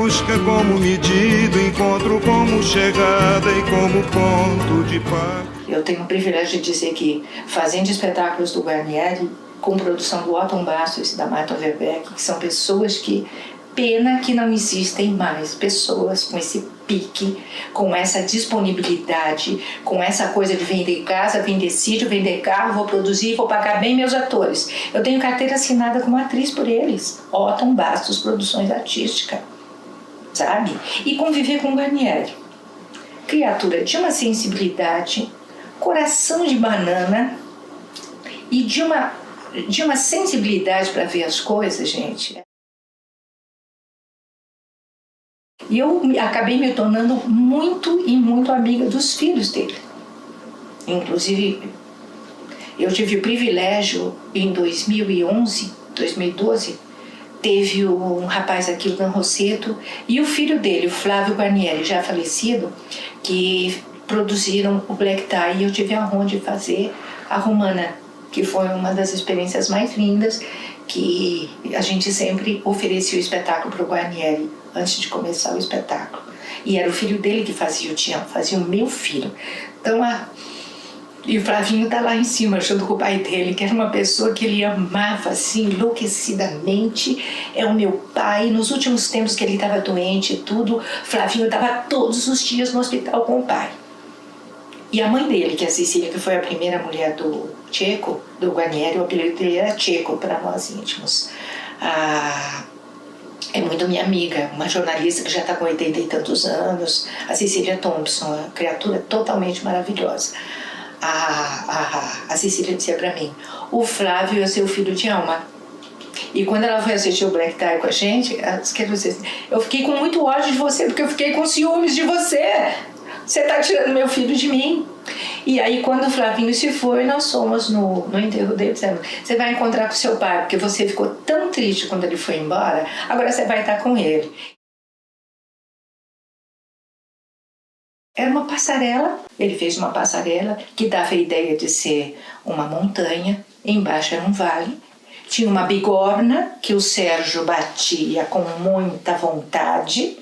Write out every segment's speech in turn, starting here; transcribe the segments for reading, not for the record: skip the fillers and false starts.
busca como medida, encontro como chegada e como ponto de paz. Eu tenho o privilégio de dizer que, fazendo espetáculos do Guarnieri, com produção do Otton Bastos e da Marta Overbeck, que são pessoas que, pena que não existem mais pessoas com esse pique, com essa disponibilidade, com essa coisa de vender casa, vender sítio, vender carro, vou produzir, vou pagar bem meus atores. Eu tenho carteira assinada como atriz por eles, Otton Bastos Produções Artísticas, sabe? E conviver com o Guarnieri, criatura de uma sensibilidade, coração de banana e de uma sensibilidade para ver as coisas, gente. E eu acabei me tornando muito e muito amiga dos filhos dele. Inclusive, eu tive o privilégio, em 2011, 2012, teve um rapaz aqui, o Dan Rosseto, e o filho dele, o Flávio Guarnieri, já falecido, que produziram o Black Tie, e eu tive a honra de fazer a Romana, que foi uma das experiências mais lindas, que a gente sempre oferecia o espetáculo para o Guarnieri antes de começar o espetáculo. E era o filho dele que fazia o teatro, fazia o meu filho. Então, e o Flavinho tá lá em cima, junto com o pai dele, que era uma pessoa que ele amava, assim, enlouquecidamente. É o meu pai. Nos últimos tempos que ele estava doente e tudo, Flavinho estava todos os dias no hospital com o pai. E a mãe dele, que é a Cecília, que foi a primeira mulher do Tcheco, do Guarnieri, o apelido dele era Tcheco, para nós íntimos. É muito minha amiga, uma jornalista que já está com 80 e tantos anos, a Cecília Thompson, uma criatura totalmente maravilhosa. A Cecília dizia para mim, o Flávio é seu filho de alma. E quando ela foi assistir o Black Tie com a gente, eu fiquei com muito ódio de você, porque eu fiquei com ciúmes de você. Você está tirando meu filho de mim. E aí, quando o Flavinho se foi, nós fomos no enterro dele, dizendo, você vai encontrar com seu pai, porque você ficou tão triste quando ele foi embora, agora você vai estar com ele. Era uma passarela, ele fez uma passarela que dava a ideia de ser uma montanha, embaixo era um vale, tinha uma bigorna que o Sérgio batia com muita vontade,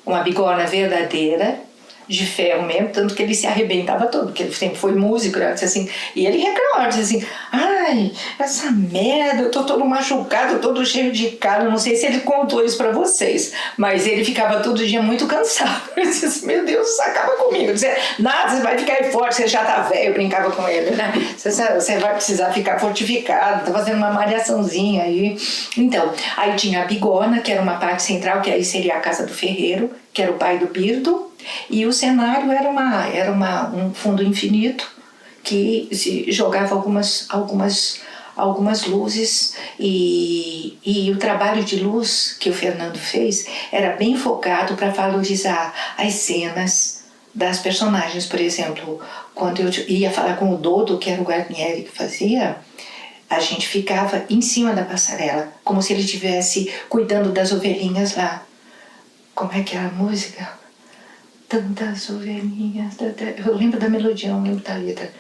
uma bigorna verdadeira, de ferro mesmo, tanto que ele se arrebentava todo, porque ele sempre foi músico, né? Assim, e ele reclamava, dizia assim, ai, essa merda, eu tô todo machucado, todo cheio de cara, não sei se ele contou isso pra vocês, mas ele ficava todo dia muito cansado, ele dizia assim, meu Deus, acaba comigo, dizia, nada, você vai ficar aí forte, você já tá velho, eu brincava com ele, né, você vai precisar ficar fortificado, tá fazendo uma malhaçãozinha aí, então, aí tinha a bigorna, que era uma parte central, que aí seria a casa do ferreiro, que era o pai do Birdo, e o cenário era um fundo infinito que se jogava algumas luzes e o trabalho de luz que o Fernando fez era bem focado para valorizar as cenas das personagens. Por exemplo, quando eu ia falar com o Dodo, que era o Guarnieri que fazia, a gente ficava em cima da passarela, como se ele estivesse cuidando das ovelhinhas lá. Como é que era a música? Tantas ovelhinhas, eu lembro da melodia, não lembro da letra.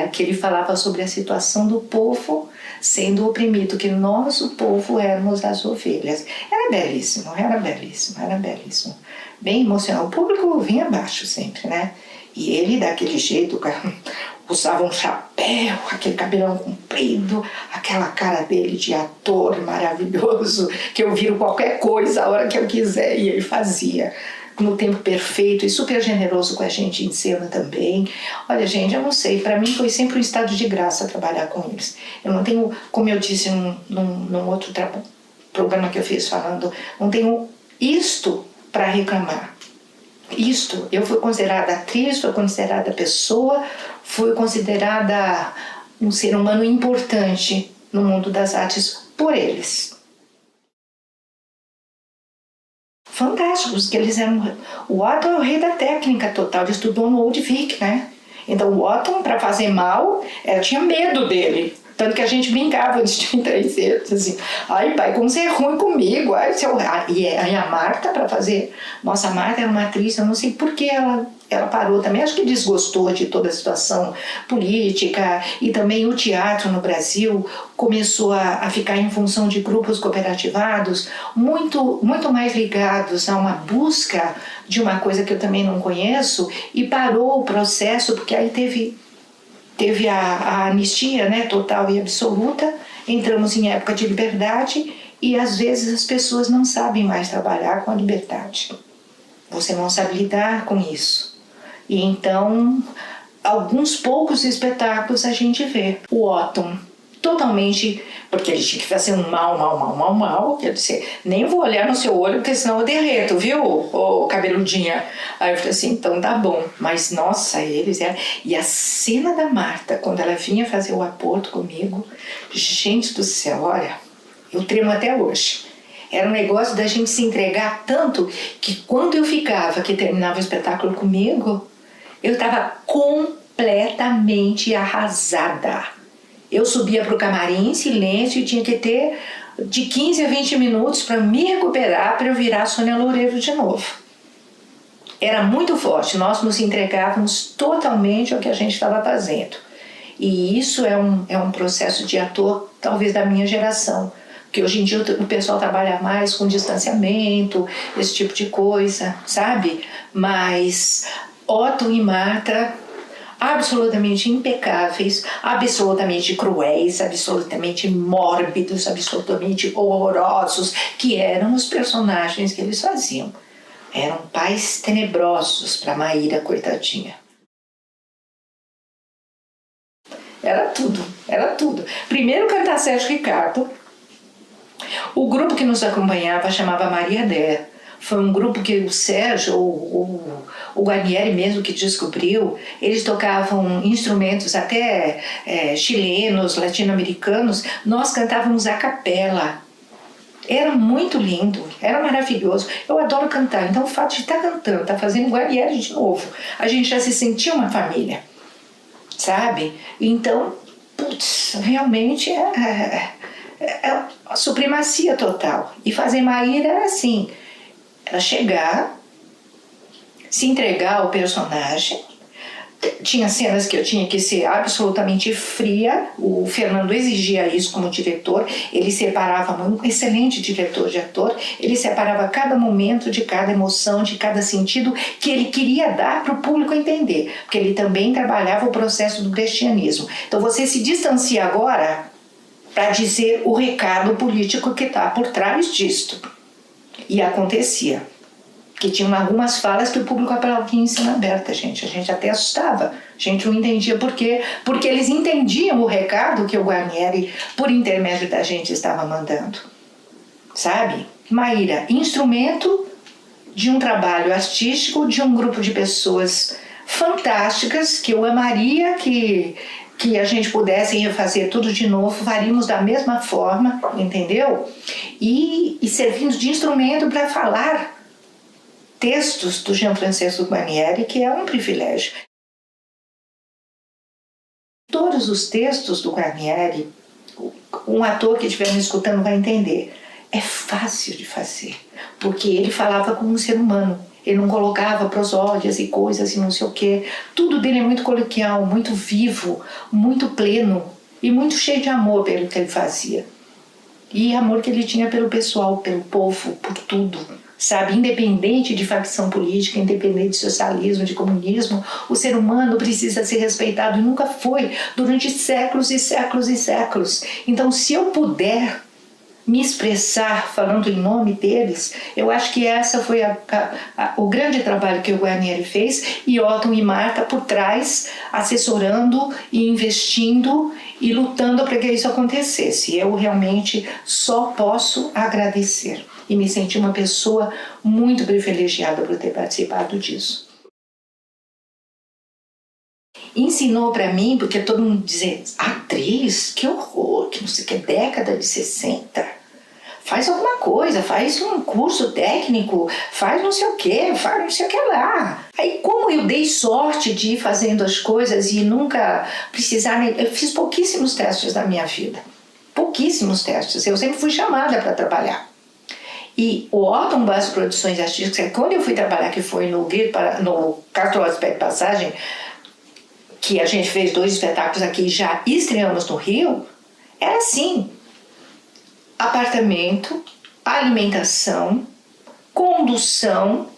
Que ele falava sobre a situação do povo sendo oprimido, que nós, o povo, éramos as ovelhas. Era belíssimo, era belíssimo, era belíssimo. Bem emocional. O público vinha abaixo sempre, né? E ele, daquele jeito, usava um chapéu, aquele cabelão comprido, aquela cara dele de ator maravilhoso, que eu viro qualquer coisa a hora que eu quiser, e ele fazia no tempo perfeito e super generoso com a gente em cena também. Olha, gente, eu não sei, para mim foi sempre um estado de graça trabalhar com eles. Eu não tenho, como eu disse num outro programa que eu fiz falando, não tenho isto para reclamar. Isto, eu fui considerada atriz, fui considerada pessoa, fui considerada um ser humano importante no mundo das artes por eles. Fantásticos, que eles eram... O Otton é o rei da técnica total, ele estudou no Old Vic, né? Então o Otton, para fazer mal, tinha medo dele. Tanto que a gente brincava antes de entrar em cena, assim, ai pai, como você é ruim comigo, ai, e aí a Marta para fazer, nossa, a Marta era uma atriz, eu não sei por que ela parou também, acho que desgostou de toda a situação política, e também o teatro no Brasil começou a ficar em função de grupos cooperativados muito mais ligados a uma busca de uma coisa que eu também não conheço, e parou o processo, porque aí teve a anistia, né, total e absoluta, entramos em época de liberdade e às vezes as pessoas não sabem mais trabalhar com a liberdade. Você não sabe lidar com isso. E então, alguns poucos espetáculos a gente vê. O Otton, totalmente, porque ele tinha que fazer um mal, quer dizer, nem vou olhar no seu olho, porque senão eu derreto, viu, ô cabeludinha? Aí eu falei assim, então tá bom, mas nossa, eles eram... E a cena da Marta, quando ela vinha fazer o aporto comigo, gente do céu, olha, eu tremo até hoje. Era um negócio da gente se entregar tanto que quando eu ficava, que terminava o espetáculo comigo, eu estava completamente arrasada. Eu subia para o camarim em silêncio e tinha que ter de 15 a 20 minutos para me recuperar, para eu virar Sônia Loureiro de novo. Era muito forte, nós nos entregávamos totalmente ao que a gente estava fazendo. E isso é um processo de ator, talvez da minha geração, porque hoje em dia o pessoal trabalha mais com distanciamento, esse tipo de coisa, sabe? Mas Otton e Marta, absolutamente impecáveis, absolutamente cruéis, absolutamente mórbidos, absolutamente horrorosos, que eram os personagens que eles faziam. Eram pais tenebrosos para Maíra, coitadinha. Era tudo. Primeiro cantar Sérgio Ricardo. O grupo que nos acompanhava chamava Maria Dé. Foi um grupo que o Sérgio, o Guarnieri mesmo que descobriu, eles tocavam instrumentos até chilenos, latino-americanos, nós cantávamos a capela. Era muito lindo, era maravilhoso. Eu adoro cantar, então o fato de estar cantando, estar fazendo Guarnieri de novo, a gente já se sentia uma família, sabe? Então, putz, realmente é a supremacia total. E fazer Maíra era assim, era chegar, se entregar ao personagem. Tinha cenas que eu tinha que ser absolutamente fria, o Fernando exigia isso como diretor, ele separava, um excelente diretor de ator, ele separava cada momento de cada emoção, de cada sentido que ele queria dar para o público entender, porque ele também trabalhava o processo do brechtianismo. Então você se distancia agora para dizer o recado político que está por trás disto. E acontecia. Que tinham algumas falas que o público aplaudia em cena aberta, gente. A gente até assustava. A gente não entendia por quê. Porque eles entendiam o recado que o Guarnieri, por intermédio da gente, estava mandando. Sabe? Maíra, instrumento de um trabalho artístico de um grupo de pessoas fantásticas que eu amaria que a gente pudesse refazer tudo de novo, faríamos da mesma forma, entendeu? E servindo de instrumento para falar textos do Jean-Francesco Guarnieri, que é um privilégio. Todos os textos do Guarnieri, um ator que estiver me escutando vai entender, é fácil de fazer, porque ele falava como um ser humano. Ele não colocava prosódias e coisas e não sei o quê. Tudo dele é muito coloquial, muito vivo, muito pleno e muito cheio de amor pelo que ele fazia. E amor que ele tinha pelo pessoal, pelo povo, por tudo. Sabe, independente de facção política, independente de socialismo, de comunismo, o ser humano precisa ser respeitado e nunca foi durante séculos e séculos e séculos. Então, se eu puder me expressar falando em nome deles, eu acho que essa foi o grande trabalho que o Guarnieri fez, e Otton e Marta por trás, assessorando e investindo e lutando para que isso acontecesse. Eu realmente só posso agradecer e me sentir uma pessoa muito privilegiada por ter participado disso. Ensinou para mim, porque todo mundo dizia, atriz, que horror, que não sei que, década de 60, faz alguma coisa, faz um curso técnico, faz não sei o que, faz não sei o que lá. Aí como eu dei sorte de ir fazendo as coisas e nunca precisar, eu fiz pouquíssimos testes na minha vida. Pouquíssimos testes, eu sempre fui chamada para trabalhar. E o Otton Bastos Produções Artísticas, quando eu fui trabalhar, que foi no Castro Aspecto Passagem, que a gente fez 2 espetáculos aqui e já estreamos no Rio, era assim: apartamento, alimentação, condução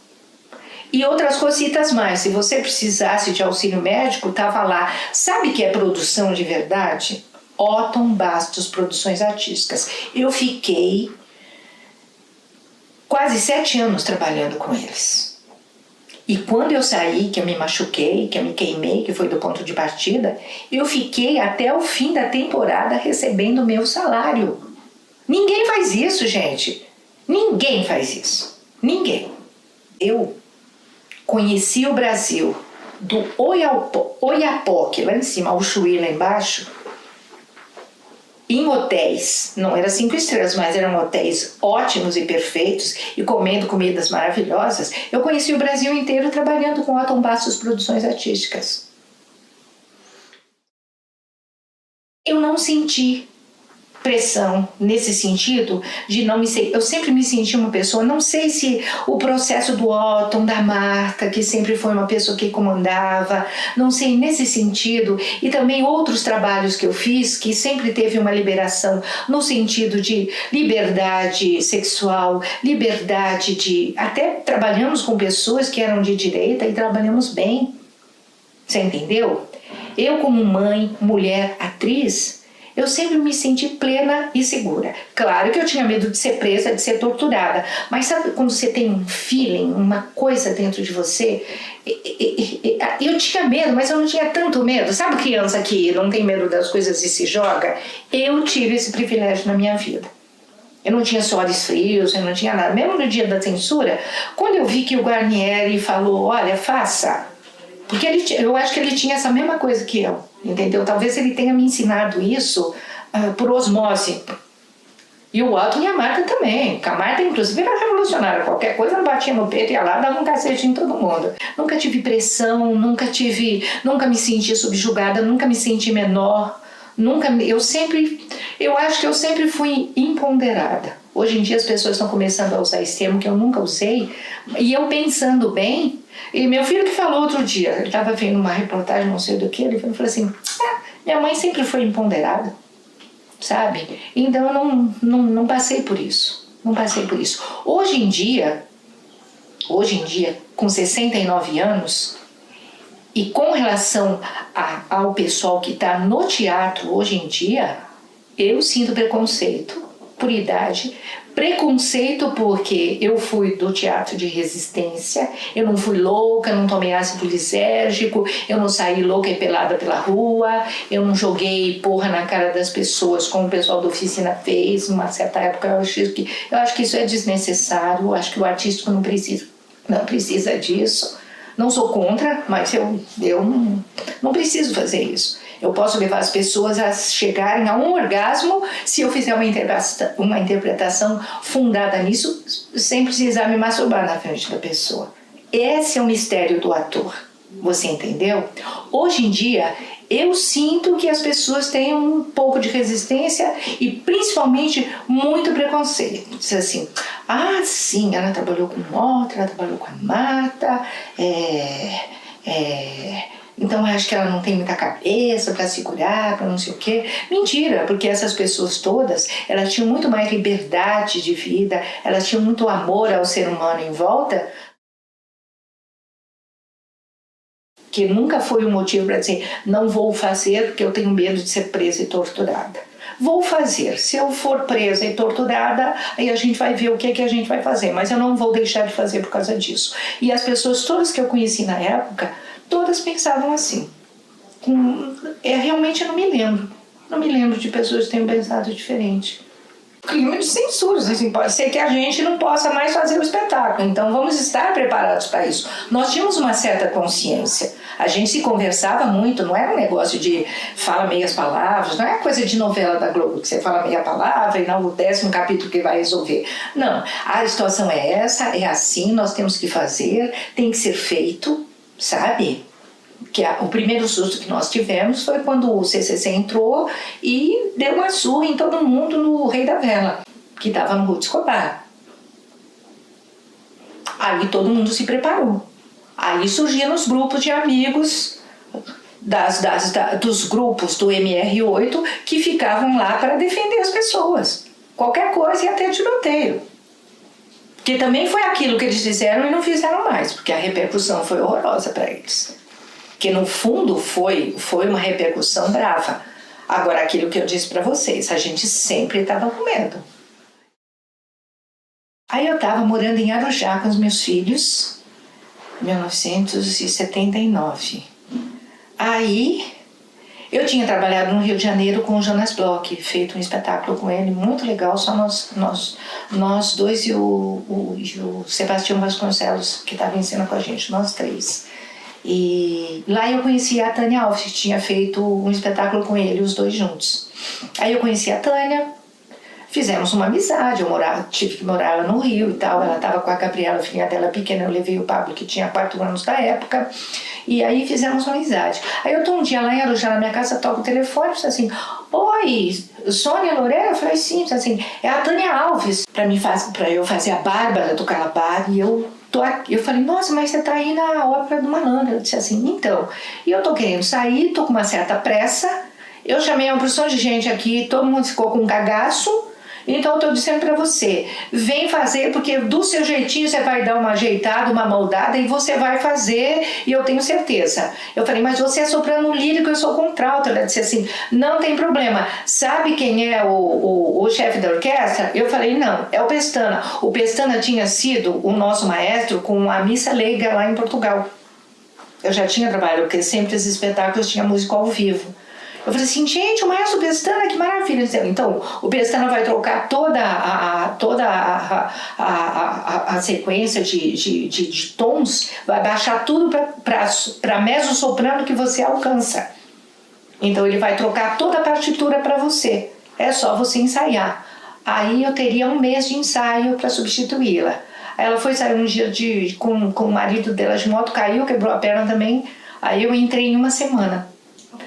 e outras cositas mais. Se você precisasse de auxílio médico, estava lá. Sabe que é produção de verdade? Otton Bastos Produções Artísticas. Eu fiquei quase 7 anos trabalhando com eles. E quando eu saí, que eu me machuquei, que eu me queimei, que foi do ponto de partida, eu fiquei até o fim da temporada recebendo o meu salário. Ninguém faz isso, gente. Ninguém faz isso. Ninguém. Eu conheci o Brasil do Oiapoque, lá em cima, ao Chuí, lá embaixo, em hotéis. Não eram 5 estrelas, mas eram hotéis ótimos e perfeitos e comendo comidas maravilhosas. Eu conheci o Brasil inteiro trabalhando com Otton Bastos Produções Artísticas. Eu não senti pressão nesse sentido de não me ser. Eu sempre me senti uma pessoa, não sei se o processo do Otton, da Marta, que sempre foi uma pessoa que comandava, não sei nesse sentido, e também outros trabalhos que eu fiz que sempre teve uma liberação no sentido de liberdade sexual, liberdade de. Até trabalhamos com pessoas que eram de direita e trabalhamos bem. Você entendeu? Eu, como mãe, mulher, atriz, eu sempre me senti plena e segura. Claro que eu tinha medo de ser presa, de ser torturada. Mas sabe quando você tem um feeling, uma coisa dentro de você? Eu tinha medo, mas eu não tinha tanto medo. Sabe criança que não tem medo das coisas e se joga? Eu tive esse privilégio na minha vida. Eu não tinha suores frios, eu não tinha nada. Mesmo no dia da censura, quando eu vi que o Guarnieri falou, olha, faça. Porque eu acho que ele tinha essa mesma coisa que eu, entendeu? Talvez ele tenha me ensinado isso por osmose. E o Otton e a Marta também. A Marta, inclusive, era revolucionária. Qualquer coisa, ela batia no peito e ia lá, dava um cacete em todo mundo. Nunca tive pressão, nunca me senti subjugada, nunca me senti menor. Eu acho que eu sempre fui empoderada. Hoje em dia as pessoas estão começando a usar esse termo que eu nunca usei. E eu pensando bem, e meu filho que falou outro dia, ele estava vendo uma reportagem, não sei do que, ele falou assim, minha mãe sempre foi empoderada, sabe? Então eu não passei por isso, não passei por isso. Hoje em dia, com 69 anos, e com relação ao pessoal que está no teatro hoje em dia, eu sinto preconceito por idade, preconceito porque eu fui do teatro de resistência, eu não fui louca, não tomei ácido lisérgico, eu não saí louca e pelada pela rua, eu não joguei porra na cara das pessoas como o pessoal da oficina fez, numa certa época. Eu acho que isso é desnecessário, eu acho que o artístico não precisa disso. Não sou contra, mas eu não preciso fazer isso. Eu posso levar as pessoas a chegarem a um orgasmo se eu fizer uma interpretação fundada nisso, sem precisar me masturbar na frente da pessoa. Esse é o mistério do ator. Você entendeu? Hoje em dia, eu sinto que as pessoas têm um pouco de resistência e principalmente muito preconceito. Diz assim, sim, ela trabalhou com outra, ela trabalhou com a Marta, então eu acho que ela não tem muita cabeça para segurar, para não sei o quê. Mentira, porque essas pessoas todas, elas tinham muito mais liberdade de vida, elas tinham muito amor ao ser humano em volta, que nunca foi um motivo para dizer, não vou fazer porque eu tenho medo de ser presa e torturada. Vou fazer. Se eu for presa e torturada, aí a gente vai ver o que a gente vai fazer, mas eu não vou deixar de fazer por causa disso. E as pessoas todas que eu conheci na época, todas pensavam assim. Realmente eu não me lembro. Não me lembro de pessoas que tenham pensado diferente. clima de censura, assim, pode ser que a gente não possa mais fazer o espetáculo, então vamos estar preparados para isso. Nós tínhamos uma certa consciência, a gente se conversava muito, não era um negócio de fala meias palavras, não é coisa de novela da Globo, que você fala meia palavra e não o 10º capítulo que vai resolver. Não, a situação é essa, é assim, nós temos que fazer, tem que ser feito, sabe? Que o primeiro susto que nós tivemos foi quando o CCC entrou e deu uma surra em todo mundo no Rei da Vela, que estava no Ruth Escobar. Aí todo mundo se preparou. Aí surgiam os grupos de amigos dos grupos do MR8 que ficavam lá para defender as pessoas. Qualquer coisa ia ter tiroteio. Que também foi aquilo que eles fizeram e não fizeram mais, porque a repercussão foi horrorosa para eles. Que no fundo foi uma repercussão brava. Agora, aquilo que eu disse para vocês, a gente sempre estava com medo. Aí eu estava morando em Arujá com os meus filhos, em 1979. Aí eu tinha trabalhado no Rio de Janeiro com o Jonas Bloch, feito um espetáculo com ele, muito legal, só nós dois e o Sebastião Vasconcelos, que estava em cena com a gente, nós três. E lá eu conheci a Tânia Alves, que tinha feito um espetáculo com ele, os dois juntos. Aí eu conheci a Tânia, fizemos uma amizade, tive que morar lá no Rio e tal, ela estava com a Gabriela, filha dela pequena, eu levei o Pablo, que tinha 4 anos da época, e aí fizemos uma amizade. Aí eu tô um dia lá em Arujá, na minha casa, toco o telefone, e assim, oi, Sônia Lorena? Eu falei, sim, assim, é a Tânia Alves, para eu fazer a Bárbara do Calabar, e eu falei, nossa, mas você tá aí na ópera do Malandro. Eu disse assim, então, e eu tô querendo sair, tô com uma certa pressa, eu chamei uma porção de gente aqui, todo mundo ficou com um cagaço, então eu tô dizendo pra você, vem fazer, porque do seu jeitinho você vai dar uma ajeitada, uma moldada, e você vai fazer, e eu tenho certeza. Eu falei, mas você é soprano lírico, eu sou contralto. Ela disse assim, não tem problema, sabe quem é o chefe da orquestra? Eu falei, não, é o Pestana. O Pestana tinha sido o nosso maestro com a Missa Leiga lá em Portugal. Eu já tinha trabalhado, porque sempre esses espetáculos tinha música ao vivo. Eu falei assim, gente, o maestro Pestana, que maravilha. Então, o Pestana vai trocar toda a sequência de tons, vai baixar tudo para mezzo-soprano que você alcança. Então, ele vai trocar toda a partitura para você. É só você ensaiar. Aí eu teria 1 mês de ensaio para substituí-la. Aí ela foi sair um dia com o marido dela de moto, caiu, quebrou a perna também. Aí eu entrei em 1 semana.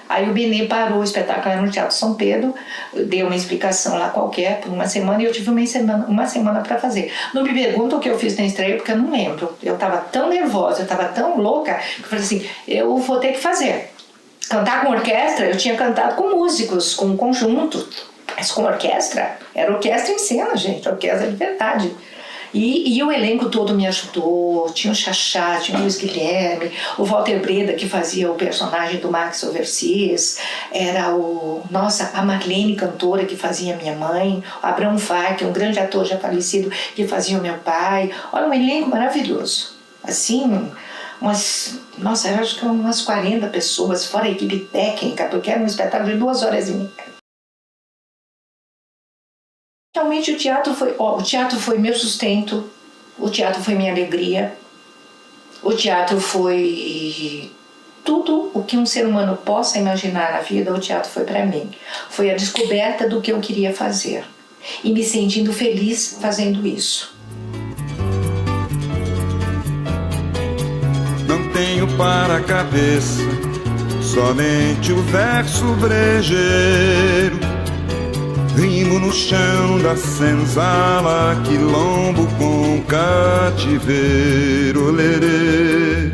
Aí o Benê parou o espetáculo no Teatro São Pedro, deu uma explicação lá qualquer por 1 semana e eu tive 1 semana para fazer. Não me pergunta o que eu fiz na estreia, porque eu não lembro. Eu estava tão nervosa, eu estava tão louca, que eu falei assim, eu vou ter que fazer. Cantar com orquestra, eu tinha cantado com músicos, com conjunto, mas com orquestra, era orquestra em cena, gente, orquestra de verdade. E o elenco todo me ajudou, tinha o Xaxá, tinha o Luiz Guilherme, o Walter Breda, que fazia o personagem do Max Overseas, era a Marlene, cantora, que fazia minha mãe, o Abrão Farc, um grande ator já falecido, que fazia o meu pai. Olha, um elenco maravilhoso. Assim, eu acho que umas 40 pessoas, fora a equipe técnica, porque era um espetáculo de 2 horas e meia. Realmente o teatro foi meu sustento, o teatro foi minha alegria, o teatro foi tudo o que um ser humano possa imaginar na vida, o teatro foi para mim. Foi a descoberta do que eu queria fazer e me sentindo feliz fazendo isso. Não tenho para a cabeça somente o verso brejeiro, rimo no chão da senzala, quilombo com cativeiro, lerê.